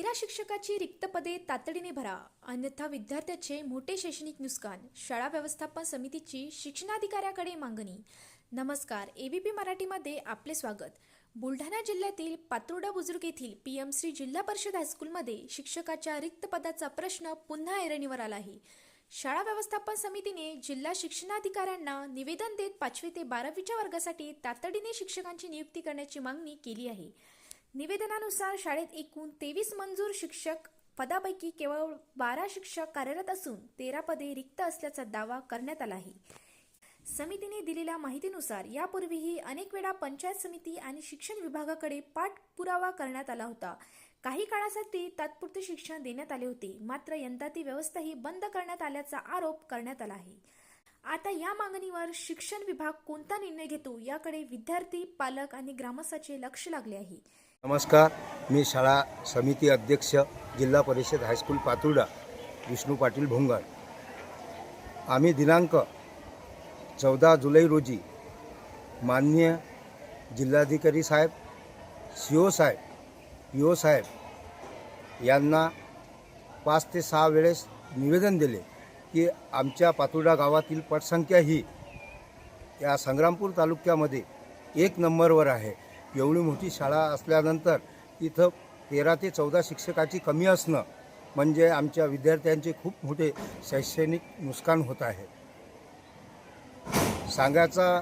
महिला शिक्षकाची रिक्त पदे तातडीने भरा, अन्यथा विद्यार्थ्याचे मोठे शैक्षणिक नुकसान. शाळा व्यवस्थापन समितीची शिक्षणाधिकाऱ्याकडे मागणी. नमस्कार, एबीपी मराठीमध्ये आपले स्वागत. बुलढाणा जिल्ह्यातील पातुर्डा बुजुर्ग येथील पीएमसी जिल्हा परिषद हायस्कूलमध्ये शिक्षकाच्या रिक्त पदाचा प्रश्न पुन्हा ऐरणीवर आला आहे. शाळा व्यवस्थापन समितीने जिल्हा शिक्षणाधिकाऱ्यांना निवेदन देत 5वी ते 12वीच्या वर्गासाठी तातडीने शिक्षकांची नियुक्ती करण्याची मागणी केली आहे. निवेदनानुसार शाळेत एकूण 23 मंजूर शिक्षक पदापैकी केवळ 12 शिक्षक कार्यरत असून 13 पदे रिक्त असल्याचा दावा करण्यात आला आहे. समितीने दिलेल्या माहितीनुसार यापूर्वीही अनेक वेळा पंचायत समिती आणि शिक्षण विभागाकडे पाठपुरावा करण्यात आला होता. काही काळासाठी तात्पुरते शिक्षण देण्यात आले होते, मात्र यंदा ती व्यवस्थाही बंद करण्यात आल्याचा आरोप करण्यात आला आहे. आता या मागणीवर शिक्षण विभाग कोणता निर्णय घेतो याकडे विद्यार्थी, पालक आणि ग्रामस्थांचे लक्ष लागले आहे. नमस्कार, मी शाळा समिती अध्यक्ष जिल्हा परिषद हायस्कूल पातुर्डा विष्णू पाटील भोंगळ. आम्ही दिनांक 14 जुलै रोजी माननीय जिल्हाधिकारी साहेब, CO साहेब, PO साहेब यांना 5 ते 6 वेळेस निवेदन दिले की आमच्या पातुर्डा गावातील पटसंख्या ही या संग्रामपूर तालुक्यामध्ये 1 नंबरवर आहे. एवढी मोठी शाळा असल्यानंतर इथं 13 ते 14 शिक्षकाची कमी असणं म्हणजे आमच्या विद्यार्थ्यांचे खूप मोठे शैक्षणिक नुकसान होत आहे. सांगायचा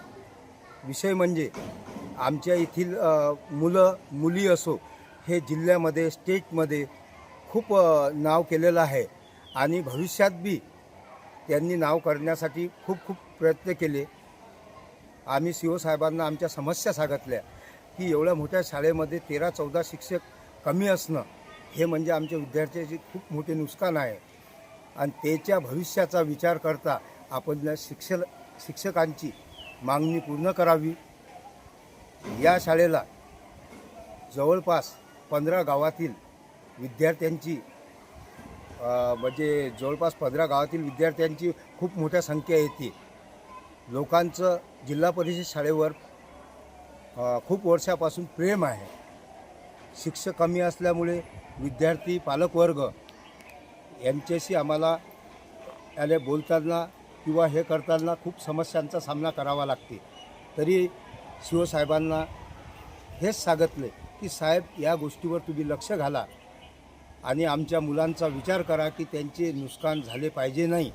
विषय म्हणजे आमच्या येथील मुलं मुली असो हे जिल्ह्यामध्ये, स्टेटमध्ये खूप नाव केलेलं आहे आणि भविष्यात बी त्यांनी नाव करण्यासाठी खूप प्रयत्न केले. आम्ही CO साहेबांना आमच्या समस्या सांगितल्या की एवढ्या मोठ्या शाळेमध्ये 13-14 शिक्षक कमी असणं हे म्हणजे आमच्या विद्यार्थ्याचे खूप मोठे नुकसान आहे आणि त्याच्या भविष्याचा विचार करता आपण शिक्षकांची मागणी पूर्ण करावी. या शाळेला जवळपास 15 गावातील विद्यार्थ्यांची खूप मोठ्या संख्या येते. लोकांचं जिल्हा परिषद शाळेवर खूप वर्षापासून प्रेम आहे. शिक्षक कमी असल्यामुळे विद्यार्थी, पालकवर्ग यांच्याशी आम्हाला बोलताना किंवा हे करताना खूप समस्यांचा सामना करावा लागते. तरी CO साहेबांना हेच सांगितले की साहेब या गोष्टीवर तुम्ही लक्ष घाला आणि आमच्या मुलांचा विचार करा की त्यांचे नुकसान झाले पाहिजे नाही.